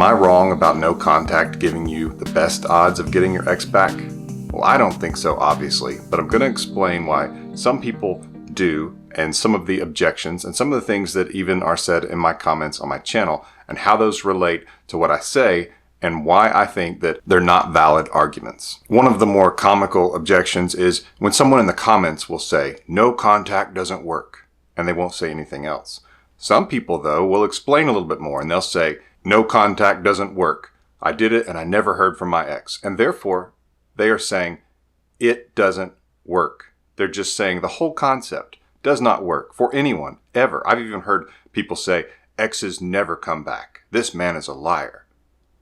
Am I wrong about no contact giving you the best odds of getting your ex back? Well, I don't think so, obviously, but I'm going to explain why some people do and some of the objections and some of the things that even are said in my comments on my channel and how those relate to what I say and why I think that they're not valid arguments. One of the more comical objections is when someone in the comments will say, no contact doesn't work, and they won't say anything else. Some people, though, will explain a little bit more and they'll say, no contact doesn't work. I did it and I never heard from my ex. And therefore, they are saying it doesn't work. They're just saying the whole concept does not work for anyone, ever. I've even heard people say, exes never come back. This man is a liar.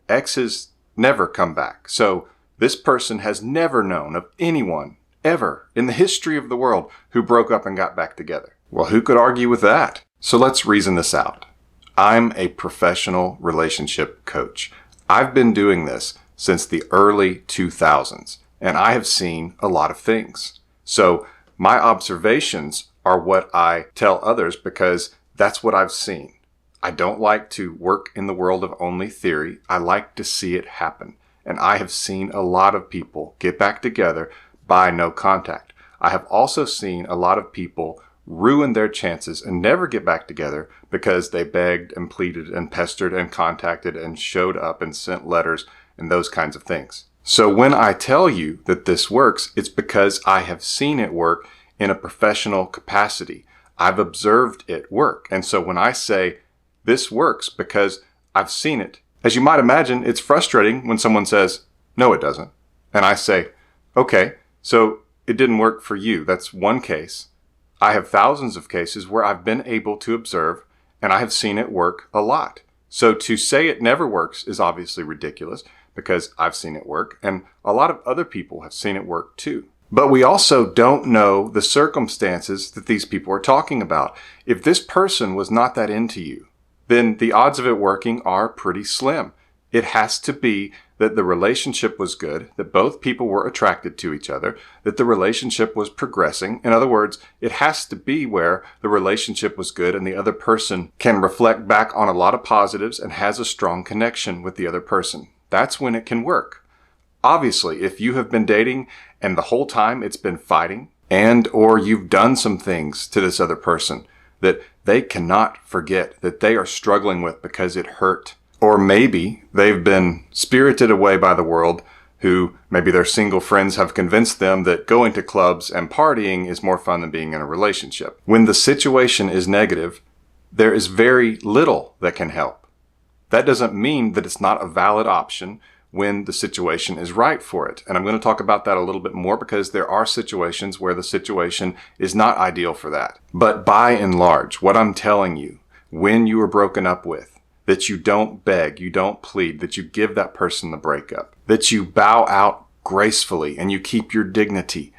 Exes never come back. So this person has never known of anyone, ever, in the history of the world who broke up and got back together. Well, who could argue with that? So let's reason this out. I'm a professional relationship coach. I've been doing this since the early 2000s, and I have seen a lot of things. So my observations are what I tell others because that's what I've seen. I don't like to work in the world of only theory. I like to see it happen. And I have seen a lot of people get back together by no contact. I have also seen a lot of people ruin their chances and never get back together because they begged and pleaded and pestered and contacted and showed up and sent letters and those kinds of things. So when I tell you that this works, it's because I have seen it work in a professional capacity. I've observed it work. And so when I say this works because I've seen it, as you might imagine, it's frustrating when someone says, no, it doesn't. And I say, okay, so it didn't work for you. That's one case. I have thousands of cases where I've been able to observe and I have seen it work a lot. So to say it never works is obviously ridiculous because I've seen it work and a lot of other people have seen it work too. But we also don't know the circumstances that these people are talking about. If this person was not that into you, then the odds of it working are pretty slim. It has to be that the relationship was good, that both people were attracted to each other, that the relationship was progressing. In other words, it has to be where the relationship was good and the other person can reflect back on a lot of positives and has a strong connection with the other person. That's when it can work. Obviously, if you have been dating and the whole time it's been fighting and or you've done some things to this other person that they cannot forget that they are struggling with because it hurt. Or maybe they've been spirited away by the world who maybe their single friends have convinced them that going to clubs and partying is more fun than being in a relationship. When the situation is negative, there is very little that can help. That doesn't mean that it's not a valid option when the situation is right for it. And I'm going to talk about that a little bit more because there are situations where the situation is not ideal for that. But by and large, what I'm telling you, when you are broken up with, that you don't beg, you don't plead, that you give that person the breakup, that you bow out gracefully and you keep your dignity.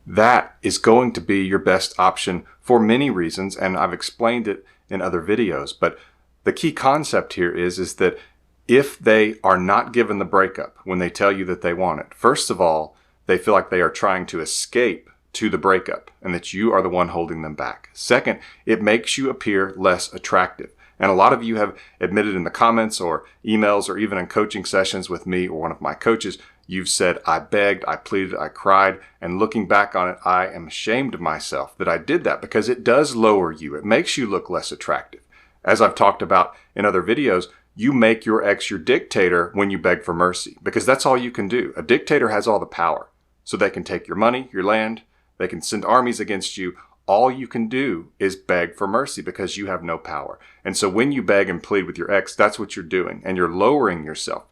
That is going to be your best option for many reasons, and I've explained it in other videos. But the key concept here is that if they are not given the breakup when they tell you that they want it, first of all, they feel like they are trying to escape to the breakup and that you are the one holding them back. Second, it makes you appear less attractive. And a lot of you have admitted in the comments or emails or even in coaching sessions with me or one of my coaches, you've said, I begged, I pleaded, I cried. And looking back on it, I am ashamed of myself that I did that because it does lower you. It makes you look less attractive. As I've talked about in other videos, you make your ex your dictator when you beg for mercy because that's all you can do. A dictator has all the power. So they can take your money, your land, they can send armies against you. All you can do is beg for mercy because you have no power. And so when you beg and plead with your ex, that's what you're doing. And you're lowering yourself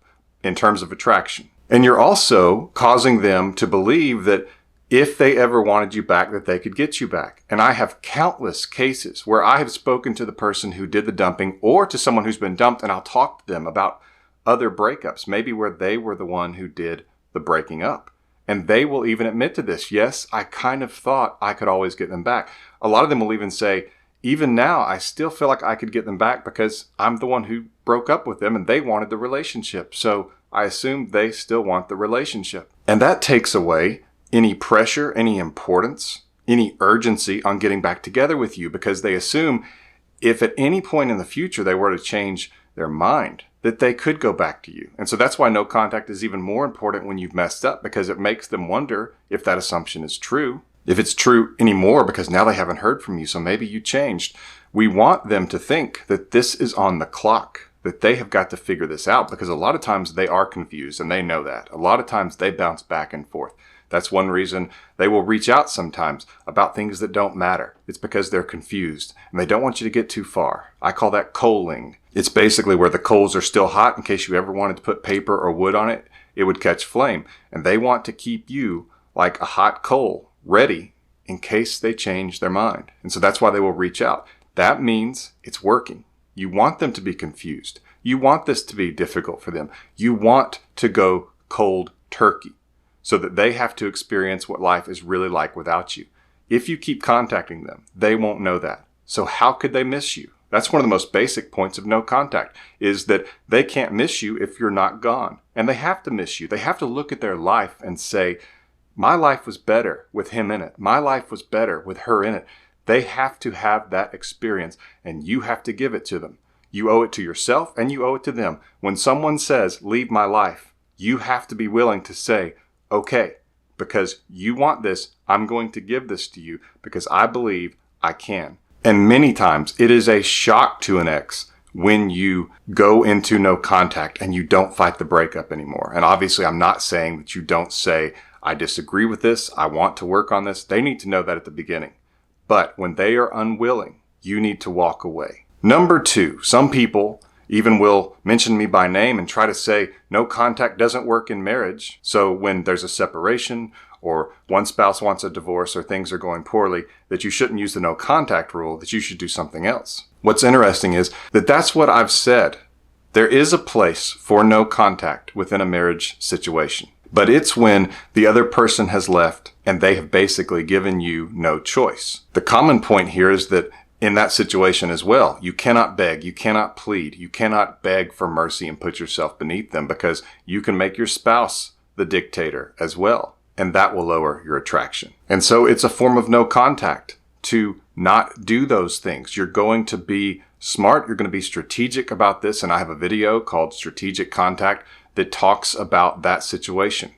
in terms of attraction. And you're also causing them to believe that if they ever wanted you back, that they could get you back. And I have countless cases where I have spoken to the person who did the dumping or to someone who's been dumped, and I'll talk to them about other breakups, maybe where they were the one who did the breaking up. And they will even admit to this. Yes, I kind of thought I could always get them back. A lot of them will even say, even now, I still feel like I could get them back because I'm the one who broke up with them and they wanted the relationship. So I assume they still want the relationship. And that takes away any pressure, any importance, any urgency on getting back together with you because they assume if at any point in the future they were to change their mind, that they could go back to you. And so that's why no contact is even more important when you've messed up, because it makes them wonder if that assumption is true, if it's true anymore, because now they haven't heard from you. So maybe you changed. We want them to think that this is on the clock, that they have got to figure this out, because a lot of times they are confused and they know that. A lot of times they bounce back and forth. That's one reason they will reach out sometimes about things that don't matter. It's because they're confused and they don't want you to get too far. I call that coaling. It's basically where the coals are still hot. In case you ever wanted to put paper or wood on it, it would catch flame. And they want to keep you like a hot coal, ready in case they change their mind. And so that's why they will reach out. That means it's working. You want them to be confused. You want this to be difficult for them. You want to go cold turkey, so that they have to experience what life is really like without you. If you keep contacting them, they won't know that. So how could they miss you? That's one of the most basic points of no contact, is that they can't miss you if you're not gone. And they have to miss you. They have to look at their life and say, my life was better with him in it. My life was better with her in it. They have to have that experience, and you have to give it to them. You owe it to yourself and you owe it to them. When someone says, leave my life, you have to be willing to say, okay, because you want this, I'm going to give this to you because I believe I can. And many times it is a shock to an ex when you go into no contact and you don't fight the breakup anymore. And obviously I'm not saying that you don't say, I disagree with this, I want to work on this. They need to know that at the beginning. But when they are unwilling, you need to walk away. Number 2, some people even will mention me by name and try to say no contact doesn't work in marriage. So when there's a separation or one spouse wants a divorce or things are going poorly, that you shouldn't use the no contact rule, that you should do something else. What's interesting is that that's what I've said. There is a place for no contact within a marriage situation, but it's when the other person has left and they have basically given you no choice. The common point here is that in that situation as well, you cannot beg, you cannot plead, you cannot beg for mercy and put yourself beneath them, because you can make your spouse the dictator as well, and that will lower your attraction. And so it's a form of no contact to not do those things. You're going to be smart, you're going to be strategic about this, and I have a video called Strategic Contact that talks about that situation.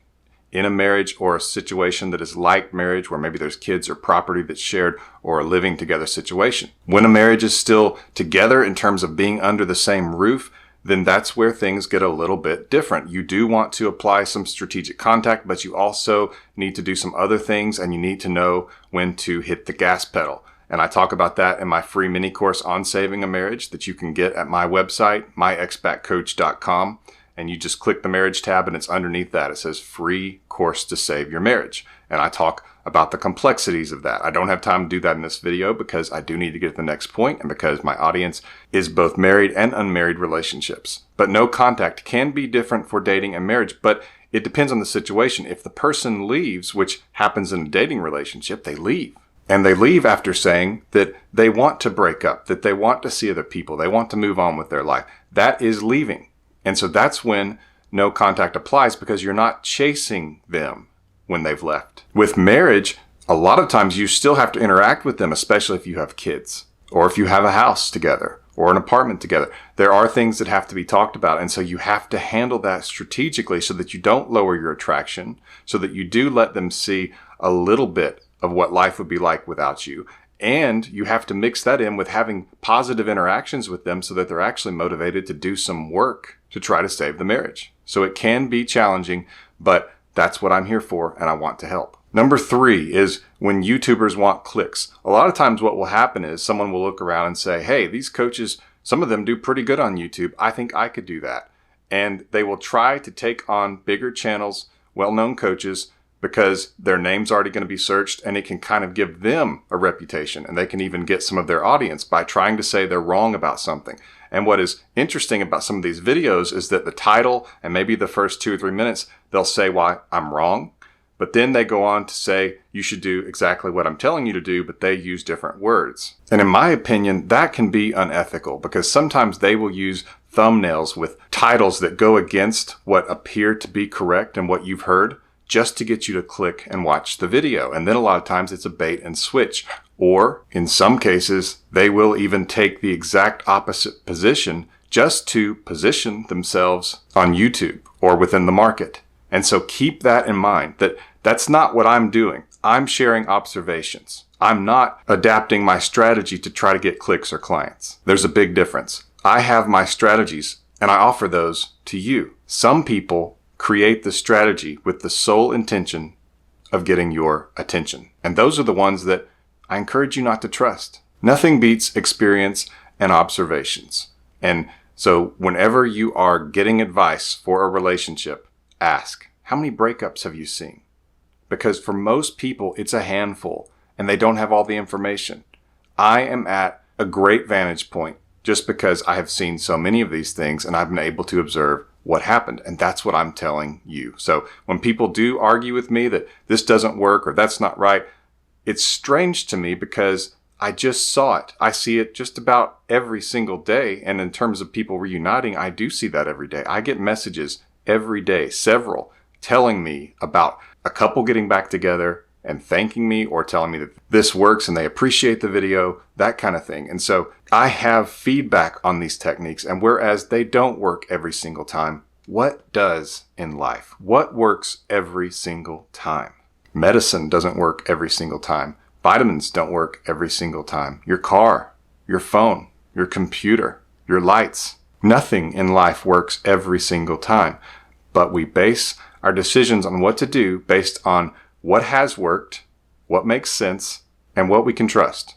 In a marriage or a situation that is like marriage, where maybe there's kids or property that's shared, or a living together situation. When a marriage is still together in terms of being under the same roof, then that's where things get a little bit different. You do want to apply some strategic contact, but you also need to do some other things, and you need to know when to hit the gas pedal. And I talk about that in my free mini course on saving a marriage that you can get at my website, myexpatcoach.com. And you just click the marriage tab and it's underneath that. It says free course to save your marriage. And I talk about the complexities of that. I don't have time to do that in this video because I do need to get to the next point, and because my audience is both married and unmarried relationships. But no contact can be different for dating and marriage, but it depends on the situation. If the person leaves, which happens in a dating relationship, they leave. And they leave after saying that they want to break up, that they want to see other people, they want to move on with their life. That is leaving. And so that's when no contact applies, because you're not chasing them when they've left. With marriage, a lot of times you still have to interact with them, especially if you have kids, or if you have a house together or an apartment together. There are things that have to be talked about. And so you have to handle that strategically so that you don't lower your attraction, so that you do let them see a little bit of what life would be like without you. And you have to mix that in with having positive interactions with them so that they're actually motivated to do some work to try to save the marriage. So it can be challenging, but that's what I'm here for, and I want to help. Number 3 is when YouTubers want clicks. A lot of times what will happen is someone will look around and say, hey, these coaches, some of them do pretty good on YouTube. I think I could do that. And they will try to take on bigger channels, well-known coaches, because their name's already going to be searched, and it can kind of give them a reputation, and they can even get some of their audience by trying to say they're wrong about something. And what is interesting about some of these videos is that the title and maybe the first 2 or 3 minutes, they'll say why I'm wrong, but then they go on to say you should do exactly what I'm telling you to do, but they use different words. And in my opinion, that can be unethical, because sometimes they will use thumbnails with titles that go against what appear to be correct and what you've heard, just to get you to click and watch the video. And then a lot of times it's a bait and switch. Or in some cases, they will even take the exact opposite position just to position themselves on YouTube or within the market. And so keep that in mind, that that's not what I'm doing. I'm sharing observations. I'm not adapting my strategy to try to get clicks or clients. There's a big difference. I have my strategies and I offer those to you. Some people create the strategy with the sole intention of getting your attention. And those are the ones that I encourage you not to trust. Nothing beats experience and observations. And so whenever you are getting advice for a relationship, ask, how many breakups have you seen? Because for most people, it's a handful and they don't have all the information. I am at a great vantage point just because I have seen so many of these things and I've been able to observe what happened. And that's what I'm telling you. So when people do argue with me that this doesn't work or that's not right, it's strange to me because I just saw it. I see it just about every single day. And in terms of people reuniting, I do see that every day. I get messages every day, several, telling me about a couple getting back together and thanking me or telling me that this works and they appreciate the video, that kind of thing. And so I have feedback on these techniques, and whereas they don't work every single time, what does in life? What works every single time? Medicine doesn't work every single time. Vitamins don't work every single time. Your car, your phone, your computer, your lights. Nothing in life works every single time. But we base our decisions on what to do based on what has worked, what makes sense, and what we can trust.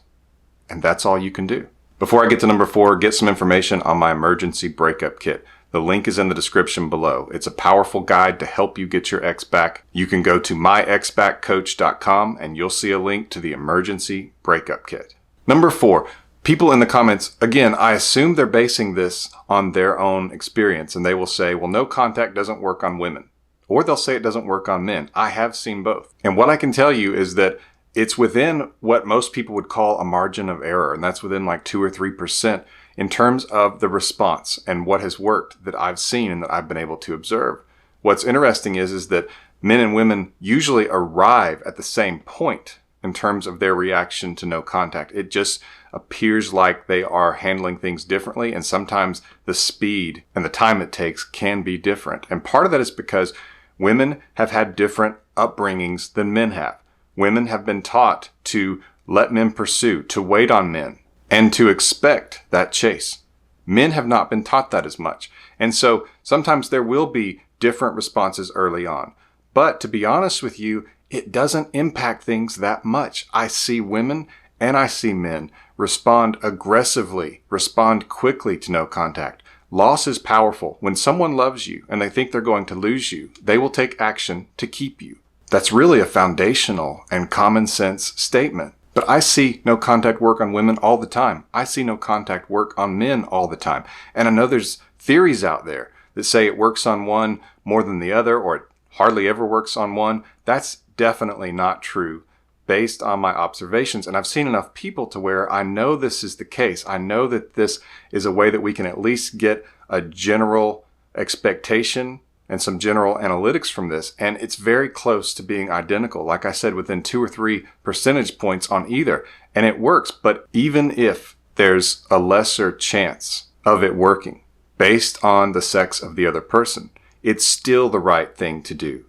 And that's all you can do. Before I get to number 4, get some information on my emergency breakup kit. The link is in the description below. It's a powerful guide to help you get your ex back. You can go to myexbackcoach.com and you'll see a link to the emergency breakup kit. Number 4, people in the comments, again, I assume they're basing this on their own experience, and they will say, well, no contact doesn't work on women. Or they'll say it doesn't work on men. I have seen both. And what I can tell you is that it's within what most people would call a margin of error. And that's within like 2 or 3% in terms of the response and what has worked that I've seen and that I've been able to observe. What's interesting is that men and women usually arrive at the same point in terms of their reaction to no contact. It just appears like they are handling things differently. And sometimes the speed and the time it takes can be different. And part of that is because women have had different upbringings than men have. Women have been taught to let men pursue, to wait on men, and to expect that chase. Men have not been taught that as much. And so sometimes there will be different responses early on. But to be honest with you, it doesn't impact things that much. I see women and I see men respond aggressively, respond quickly to no contact. Loss is powerful. When someone loves you and they think they're going to lose you, they will take action to keep you. That's really a foundational and common sense statement. But I see no contact work on women all the time. I see no contact work on men all the time. And I know there's theories out there that say it works on one more than the other, or it hardly ever works on one. That's definitely not true based on my observations. And I've seen enough people to where I know this is the case. I know that this is a way that we can at least get a general expectation and some general analytics from this. And it's very close to being identical. Like I said, within 2 or 3 percentage points on either. And it works. But even if there's a lesser chance of it working based on the sex of the other person, it's still the right thing to do.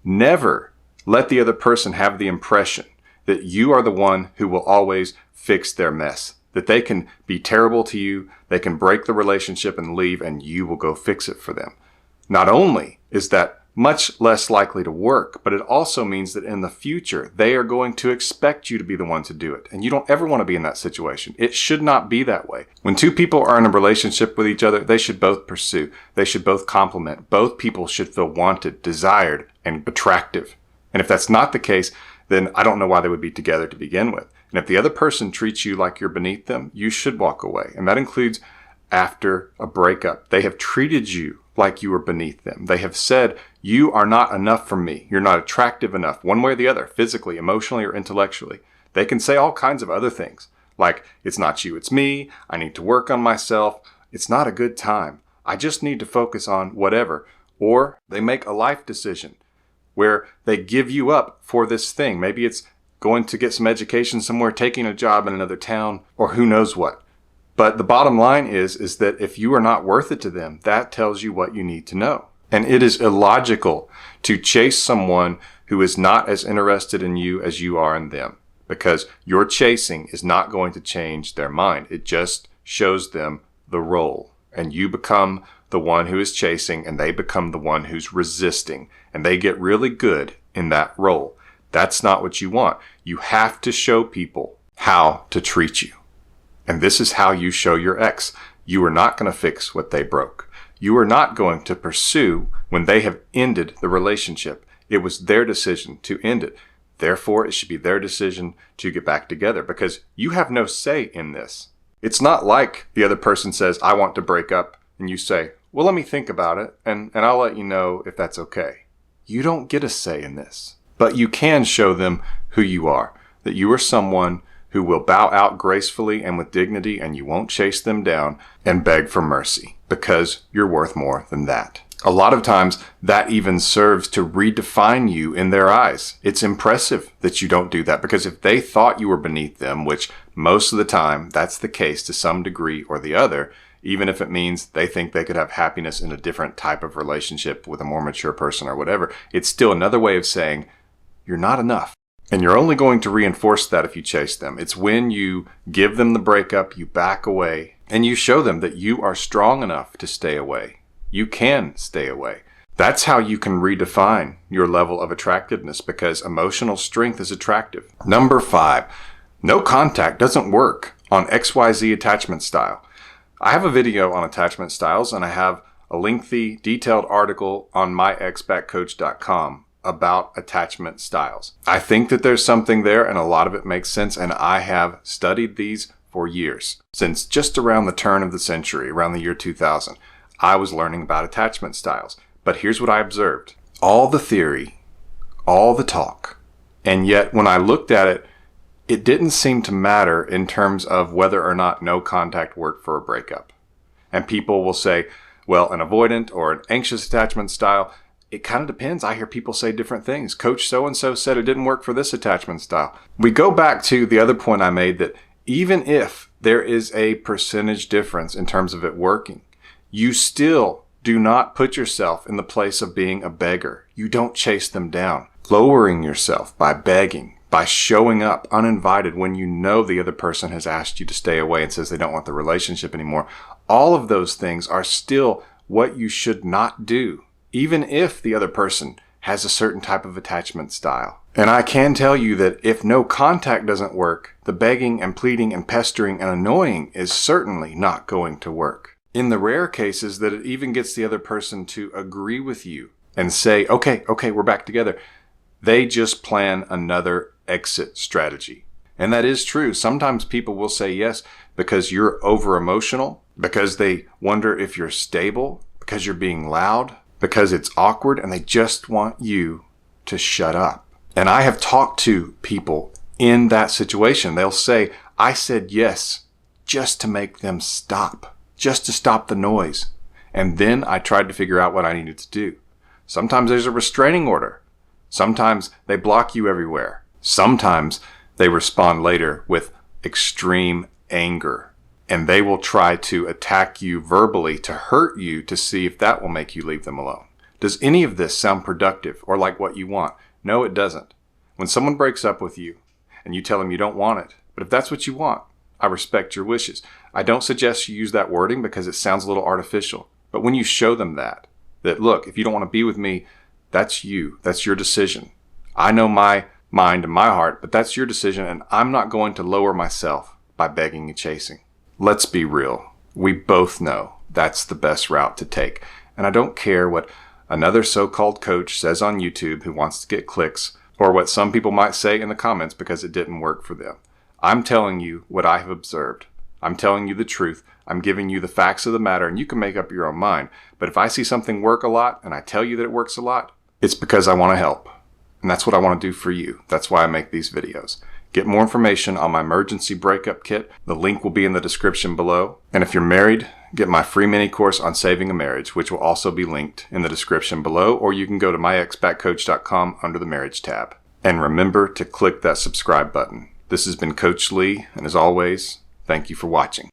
Never let the other person have the impression that you are the one who will always fix their mess, that they can be terrible to you, they can break the relationship and leave, and you will go fix it for them. Not only is that much less likely to work, but it also means that in the future, they are going to expect you to be the one to do it. And you don't ever want to be in that situation. It should not be that way. When 2 people are in a relationship with each other, they should both pursue. They should both complement. Both people should feel wanted, desired, and attractive. And if that's not the case, then I don't know why they would be together to begin with. And if the other person treats you like you're beneath them, you should walk away. And that includes after a breakup. They have treated you like you were beneath them. They have said, you are not enough for me. You're not attractive enough, one way or the other, physically, emotionally, or intellectually. They can say all kinds of other things, like, it's not you, it's me. I need to work on myself. It's not a good time. I just need to focus on whatever. Or they make a life decision where they give you up for this thing. Maybe it's going to get some education somewhere, taking a job in another town, or who knows what. But the bottom line is that if you are not worth it to them, that tells you what you need to know. And it is illogical to chase someone who is not as interested in you as you are in them, because your chasing is not going to change their mind. It just shows them the role, and you become the one who is chasing and they become the one who's resisting, and they get really good in that role. That's not what you want. You have to show people how to treat you. And this is how you show your ex. You are not going to fix what they broke. You are not going to pursue when they have ended the relationship. It was their decision to end it. Therefore, it should be their decision to get back together, because you have no say in this. It's not like the other person says, I want to break up, and you say, well, let me think about it, and I'll let you know if that's okay. You don't get a say in this. But you can show them who you are, that you are someone who will bow out gracefully and with dignity, and you won't chase them down and beg for mercy, because you're worth more than that. A lot of times that even serves to redefine you in their eyes. It's impressive that you don't do that, because if they thought you were beneath them, which most of the time that's the case to some degree or the other, even if it means they think they could have happiness in a different type of relationship with a more mature person or whatever, it's still another way of saying you're not enough. And you're only going to reinforce that if you chase them. It's when you give them the breakup, you back away, and you show them that you are strong enough to stay away. You can stay away. That's how you can redefine your level of attractiveness, because emotional strength is attractive. Number 5, no contact doesn't work on XYZ attachment style. I have a video on attachment styles, and I have a lengthy, detailed article on myexpatcoach.com about attachment styles. I think that there's something there, and a lot of it makes sense, and I have studied these for years. Since just around the turn of the century, around the year 2000, I was learning about attachment styles. But here's what I observed. All the theory, all the talk, and yet when I looked at it, it didn't seem to matter in terms of whether or not no contact worked for a breakup. And people will say, well, an avoidant or an anxious attachment style, it kind of depends. I hear people say different things. Coach so-and-so said it didn't work for this attachment style. We go back to the other point I made, that even if there is a percentage difference in terms of it working, you still do not put yourself in the place of being a beggar. You don't chase them down. Lowering yourself by begging, by showing up uninvited when you know the other person has asked you to stay away and says they don't want the relationship anymore. All of those things are still what you should not do, even if the other person has a certain type of attachment style. And I can tell you that if no contact doesn't work, the begging and pleading and pestering and annoying is certainly not going to work. In the rare cases that it even gets the other person to agree with you and say, okay, we're back together, they just plan another exit strategy. And that is true. Sometimes people will say yes because you're over emotional, because they wonder if you're stable, because you're being loud, because it's awkward, and they just want you to shut up. And I have talked to people in that situation. They'll say, I said yes just to make them stop, just to stop the noise. And then I tried to figure out what I needed to do. Sometimes there's a restraining order. Sometimes they block you everywhere. Sometimes they respond later with extreme anger, and they will try to attack you verbally to hurt you to see if that will make you leave them alone. Does any of this sound productive or like what you want? No, it doesn't. When someone breaks up with you and you tell them you don't want it, but if that's what you want, I respect your wishes. I don't suggest you use that wording because it sounds a little artificial. But when you show them that look, if you don't want to be with me, that's you. That's your decision. I know my mind and my heart, but that's your decision, and I'm not going to lower myself by begging and chasing. Let's be real. We both know that's the best route to take. And I don't care what another so-called coach says on YouTube who wants to get clicks, or what some people might say in the comments because it didn't work for them. I'm telling you what I have observed. I'm telling you the truth. I'm giving you the facts of the matter, and you can make up your own mind. But if I see something work a lot and I tell you that it works a lot, it's because I want to help. And that's what I want to do for you. That's why I make these videos. Get more information on my emergency breakup kit. The link will be in the description below. And if you're married, get my free mini course on saving a marriage, which will also be linked in the description below, or you can go to myexpatcoach.com under the marriage tab. And remember to click that subscribe button. This has been Coach Lee, and as always, thank you for watching.